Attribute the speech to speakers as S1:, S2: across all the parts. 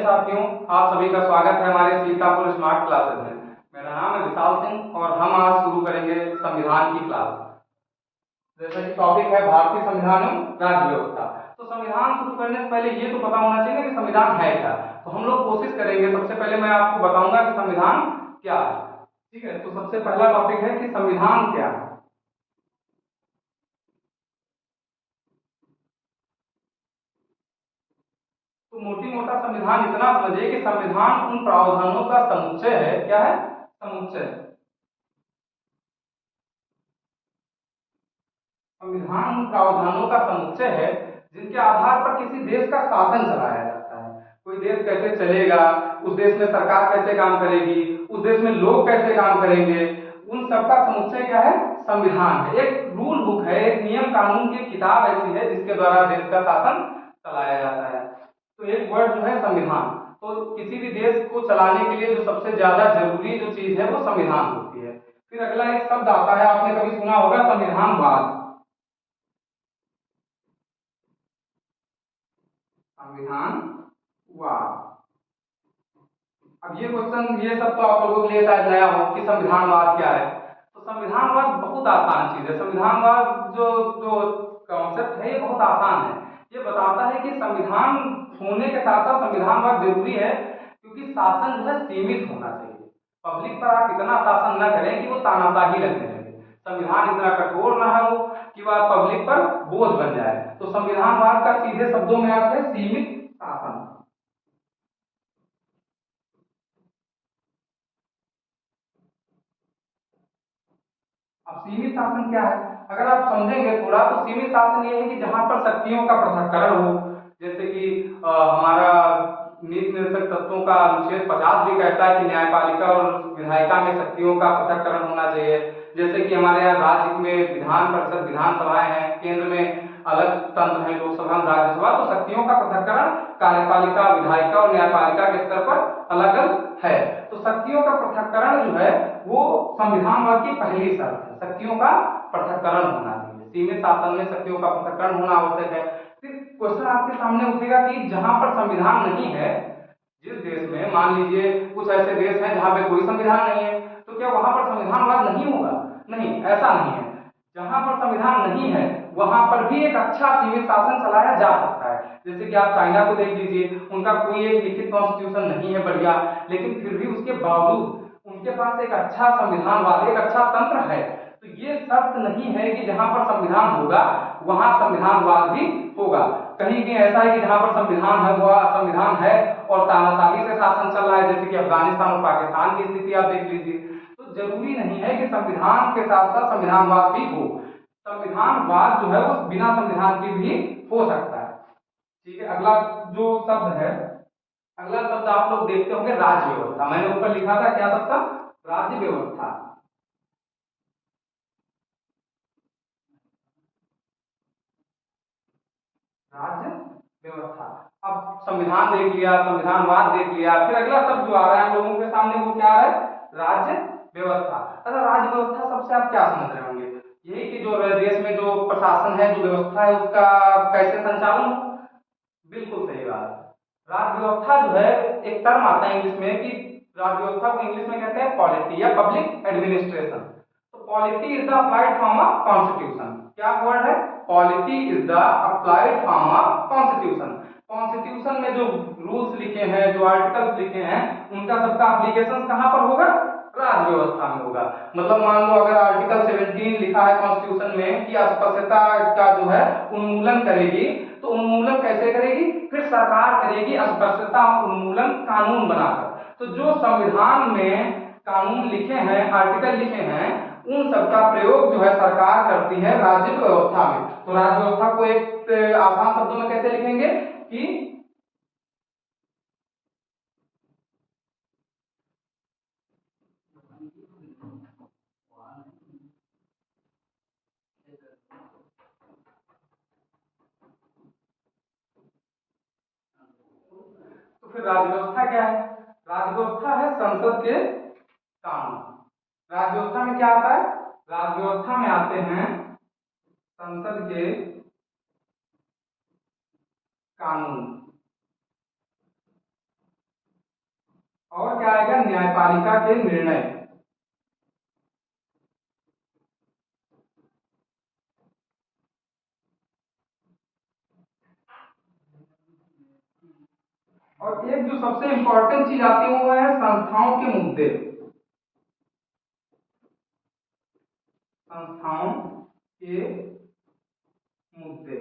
S1: साथियों, आप सभी का स्वागत है हमारे सीतापुर स्मार्ट क्लासेस में। मेरा नाम है विशाल सिंह और हम आज शुरू करेंगे संविधान की क्लास। जैसा कि टॉपिक है भारतीय संविधान एवं राज्य व्यवस्था। तो संविधान शुरू करने से पहले ये तो पता होना चाहिए कि संविधान है क्या। तो हम लोग कोशिश करेंगे, सबसे पहले मैं आपको बताऊंगा कि संविधान क्या है। ठीक है, तो सबसे पहला टॉपिक है कि संविधान क्या है। तो मोटी मोटा संविधान इतना समझिए कि संविधान उन प्रावधानों का समुच्चय है। क्या है? समुच्चय। संविधान उन प्रावधानों का समुच्चय है जिनके आधार पर किसी देश का शासन चलाया जाता है। कोई देश कैसे चलेगा, उस देश में सरकार कैसे काम करेगी, उस देश में लोग कैसे काम करेंगे, उन सबका समुच्चय क्या है? संविधान है। एक रूल बुक है, एक नियम कानून की किताब ऐसी है जिसके द्वारा देश का शासन चलाया जाता है। तो एक वर्ड जो है संविधान। तो किसी भी देश को चलाने के लिए जो सबसे ज्यादा जरूरी जो चीज है वो संविधान होती है। फिर अगला एक शब्द आता है, आपने कभी सुना होगा संविधानवाद। संविधानवाद। अब ये क्वेश्चन, ये सब तो आप लोगों के लिए शायद नया हो कि संविधानवाद क्या है। तो संविधानवाद बहुत आसान चीज है। संविधानवाद जो जो कॉन्सेप्ट है ये बहुत आसान है। ये बताता है कि संविधान होने के साथ साथ संविधानवाद जरूरी है क्योंकि शासन जो है सीमित होना चाहिए। पब्लिक पर आप इतना शासन न करें कि वो तानाशाही लगने लगे। संविधान इतना कठोर ना हो कि वह पब्लिक पर बोझ बन जाए। तो संविधानवाद का सीधे शब्दों में अर्थ है सीमित शासन। अब सीमित शासन क्या है, अगर आप समझेंगे थोड़ा, तो सीमित शासन ये है कि जहां पर शक्तियों का पृथक्करण हो। जैसे कि हमारा नीति निर्देशक तत्वों का अनुच्छेद 50 भी कहता है कि न्यायपालिका और विधायिका में शक्तियों का पृथक्करण होना चाहिए। जैसे कि हमारे यहाँ राज्य में विधान परिषद विधानसभाएं हैं, केंद्र में अलग तंत्र है, लोकसभा राज्यसभा। तो शक्तियों का पृथक्करण कार्यपालिका विधायिका और न्यायपालिका के स्तर पर अलग अलग है। तो शक्तियों का पृथक्करण जो है वो संविधानवाद की पहली शर्त है। शक्तियों का पृथक्करण होना चाहिए। सीमित शासन में शक्तियों का पृथक्करण होना आवश्यक है। फिर क्वेश्चन आपके सामने उठेगा कि जहां पर संविधान नहीं है, जिस देश में मान लीजिए कुछ ऐसे देश हैं जहां पे कोई संविधान नहीं है, तो क्या वहां पर संविधानवाद नहीं होगा? नहीं, ऐसा नहीं है। जहां पर संविधान नहीं है वहां पर भी एक अच्छा सीमित शासन चलाया जा सकता है। जैसे कि आप चाइना को देख लीजिए, उनका कोई एक लिखित कॉन्स्टिट्यूशन नहीं है बढ़िया, लेकिन फिर भी उसके बावजूद उनके पास एक अच्छा संविधानवाद, एक अच्छा तंत्र है। तो ये शर्त नहीं है कि जहां पर संविधान होगा वहां संविधानवाद भी होगा। कहीं भी ऐसा है कि जहां पर संविधान है वह संविधान है और तानाशाही से शासन चल रहा है, जैसे कि अफगानिस्तान और पाकिस्तान की स्थिति आप देख लीजिए। तो जरूरी नहीं है कि संविधान के साथ साथ संविधानवाद भी हो। संविधानवाद जो है वो बिना संविधान के भी हो सकता है। ठीक है, अगला जो शब्द है, अगला शब्द आप लोग देखते होंगे राज्य व्यवस्था। मैंने ऊपर लिखा था क्या शब्द था? राज्य व्यवस्था। राज्य व्यवस्था। अब संविधान देख लिया, संविधानवाद देख लिया, फिर अगला शब्द जो आ रहा है हम लोगों के सामने वो क्या है? राज्य व्यवस्था। अच्छा, राज्य व्यवस्था सबसे आप क्या समझ रहे होंगे? यही कि जो देश में जो प्रशासन है, जो व्यवस्था है, उसका कैसे संचालन हो। बिल्कुल सही बात। राज्य व्यवस्था जो है, एक टर्म आता है इंग्लिश में कि राज्य व्यवस्था को इंग्लिश में कहते हैं पॉलिटी या पब्लिक एडमिनिस्ट्रेशन। तो polity is the applied form of constitution. क्या वर्ड है? Polity is the applied form of constitution. Constitution में जो रूल्स लिखे हैं, जो आर्टिकल्स लिखे हैं, उनका सबका एप्लीकेशन कहां पर होगा? राज्य व्यवस्था में होगा। मतलब मान लो अगर आर्टिकल 17 लिखा है कॉन्स्टिट्यूशन में कि अस्पृश्यता का जो है उन्मूलन करेगी, तो उन्मूलन कैसे करेगी? फिर सरकार करेगी अस्पृश्यता उन्मूलन कानून बनाकर। तो जो संविधान में कानून लिखे हैं, आर्टिकल लिखे हैं, उन सबका प्रयोग जो है सरकार करती है राज्य व्यवस्था में। तो राज्य व्यवस्था को एक आसान शब्दों में कैसे लिखेंगे कि तो फिर राज्य व्यवस्था क्या है? राज्य व्यवस्था है संसद के कानून। राज्य व्यवस्था में क्या आता है? राज्य व्यवस्था में आते हैं संसद के कानून। और क्या आएगा, न्यायपालिका के निर्णय। और एक जो सबसे इंपॉर्टेंट चीज आती है वो है संस्थाओं के मुद्दे। संस्थाओं के मुद्दे।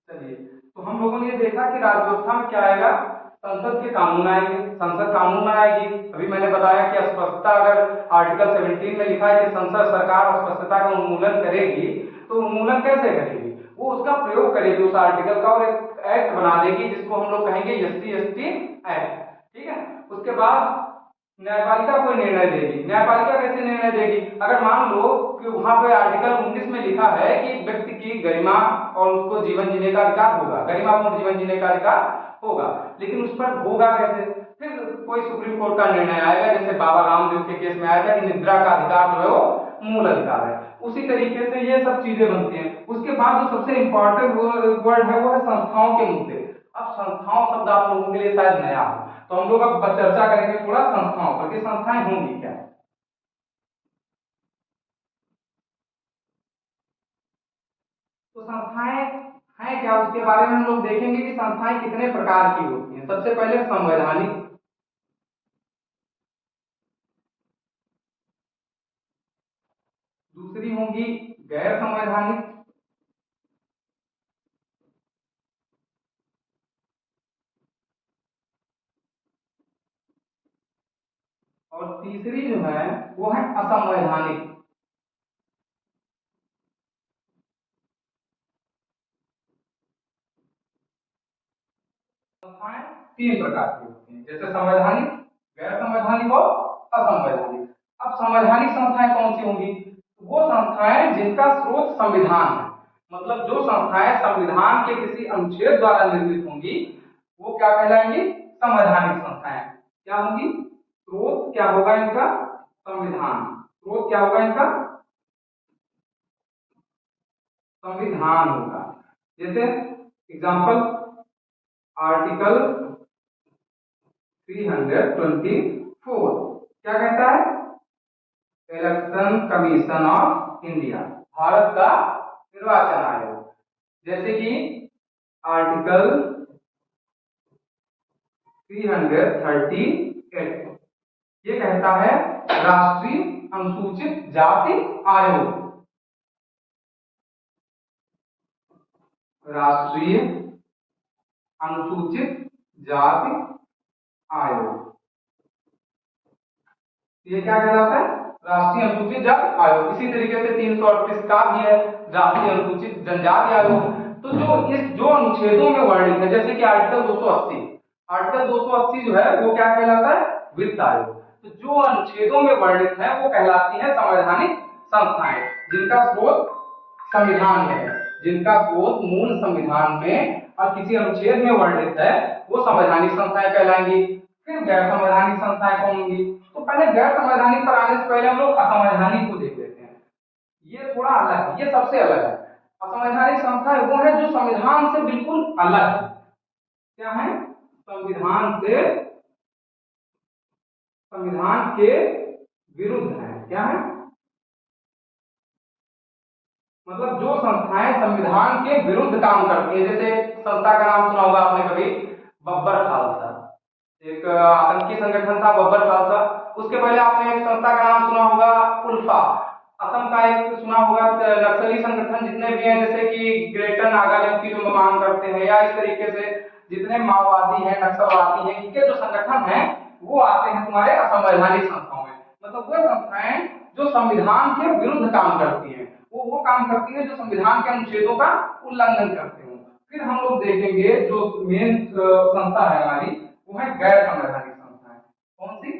S1: चलिए, तो हम लोगों ने ये देखा कि राज्य व्यवस्था में क्या आएगा, संसद के कानून आएंगे, संसद कानून बनाएगी। अभी मैंने बताया कि अस्पष्टता, अगर आर्टिकल 17 में लिखा है कि संसद सरकार अस्पष्टता का उन्मूलन करेगी, तो उन्मूलन कैसे करेगी, वो उसका प्रयोग करेगी उस आर्टिकल का, और एक एक्ट बना देगी जिसको हम लोग कहेंगे SC/ST एक्ट। ठीक है, उसके बाद न्यायपालिका कोई निर्णय देगी। न्यायपालिका कैसे निर्णय देगी, अगर मान लो कि वहां पे आर्टिकल 19 में लिखा है कि व्यक्ति की गरिमा और उसको जीवन जीने का अधिकार होगा, गरिमापूर्ण जीवन जीने का अधिकार होगा, लेकिन उस पर होगा कैसे, फिर कोई सुप्रीम कोर्ट का निर्णय आएगा, जैसे बाबा रामदेव के केस में आया था कि निद्रा का अधिकार जो है वो मूल अधिकार है। उसी तरीके से ये सब चीजें बनती हैं। उसके बाद जो सबसे इंपॉर्टेंट वर्ड है वो है संस्थाओं के मुद्दे। अब संस्थाओं शब्द आप लोगों के लिए शायद नया हो, तो हम लोग अब चर्चा करेंगे थोड़ा संस्थाओं पर कि संस्थाएं होंगी क्या। तो संस्थाएं हैं क्या, उसके बारे में हम लोग देखेंगे कि संस्थाएं कितने प्रकार की होती हैं। सबसे पहले संवैधानिक, दूसरी होंगी गैर संवैधानिक, और तीसरी जो है वो है असंवैधानिक। संस्थाएं तीन प्रकार की होती हैं, जैसे संवैधानिक, गैर संवैधानिक और असंवैधानिक। अब संवैधानिक संस्थाएं कौन सी होंगी, वो संस्थाएं जिनका स्रोत संविधान है, मतलब जो संस्थाएं संविधान के किसी अनुच्छेद द्वारा निर्मित होंगी वो क्या कहलाएंगी, संवैधानिक संस्थाएं। क्या होंगी, स्रोत क्या होगा इनका, संविधान। स्रोत क्या होगा इनका, संविधान होगा। जैसे एग्जांपल, आर्टिकल 324 क्या कहता है, election commission of India, Bharat का निर्वाचन आयोग। जैसे कि आर्टिकल 338 ये कहता है राष्ट्रीय अनुसूचित जाति आयोग, राष्ट्रीय अनुसूचित जाति आयोग। ये क्या कहलाता है, राष्ट्रीय अनुसूचित जाति आयोग। इसी तरीके से 338 का भी है, राष्ट्रीय अनुसूचित जनजाति आयोग। तो जो अनुच्छेदों में वर्णित है, जैसे कि आर्टिकल 280, आर्टिकल 280 जो है वो क्या कहलाता है, वित्त आयोग। तो जो अनुच्छेदों में वर्णित है वो कहलाती है संवैधानिक संस्थाएं, जिनका स्रोत संविधान है, जिनका स्रोत मूल संविधान में और किसी अनुच्छेद में वर्णित है, वो संवैधानिक संस्थाएं कहलाएंगी। फिर गैर संवैधानिक संस्थाएं कौन होंगी, तो पहले गैर संवैधानिक पर आने से पहले हम लोग असंवैधानिक को देख लेते हैं। ये थोड़ा अलग है, ये सबसे अलग है। असंवैधानिक संस्थाएं वो है जो संविधान से बिल्कुल अलग है। क्या है, संविधान से, संविधान के विरुद्ध है। क्या है, मतलब जो संस्थाएं संविधान के विरुद्ध काम करती है। जैसे संस्था का नाम सुना होगा आपने कभी, बब्बर खालसा, एक आतंकी संगठन था बब्बर खालसा। उसके पहले आपने एक संस्था का नाम सुना होगा उल्फा, असम का एक सुना होगा नक्सली संगठन जितने भी हैं, जैसे कि ग्रेटर नागालैंड की जो मांग करते हैं, या इस तरीके से जितने माओवादी हैं, नक्सलवादी हैं, इनके जो संगठन हैं वो आते हैं तुम्हारे असंवैधानिक संस्थाओं में। मतलब वो संस्थाएं जो संविधान के विरुद्ध काम करती हैं, वो काम करती है जो संविधान के अनुच्छेदों का उल्लंघन करते हो। फिर हम लोग देखेंगे जो मेन संस्था है हमारी, वो है गैर संवैधानिक संस्थाएं। कौन सी,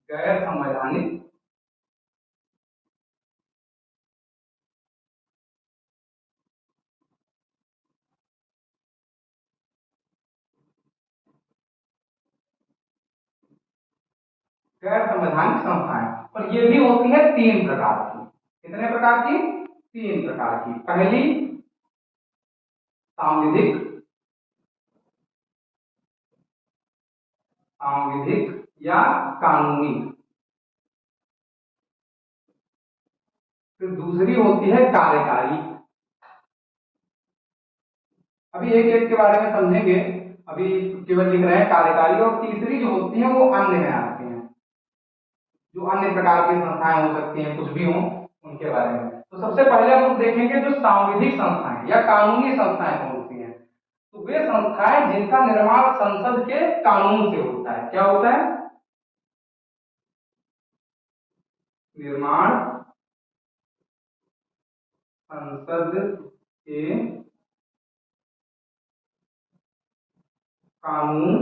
S1: गैर संवैधानिक, गैर संवैधानिक संस्थाएं। और ये भी होती है तीन प्रकार की। कितने प्रकार की? 3 प्रकार की। पहली सांविधिक, सांविधिक या कानूनी। फिर दूसरी होती है कार्यकारी। अभी एक एक के बारे में समझेंगे, अभी केवल लिख रहे हैं कार्यकारी। और तीसरी जो होती है वो अन्य में आती है, जो अन्य प्रकार की संस्थाएं हो सकती हैं, कुछ भी हो उनके बारे में। तो सबसे पहले हम लोग देखेंगे जो सांविधिक संस्थाएं या कानूनी संस्थाएं कौन सी हैं। तो वे संस्थाएं जिनका निर्माण संसद के कानून से होता है। क्या होता है? निर्माण संसद के कानून।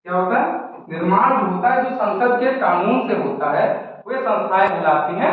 S1: क्या होता है? निर्माण जो होता है जो संसद के कानून से होता है, वे संस्थाएं कहलाती हैं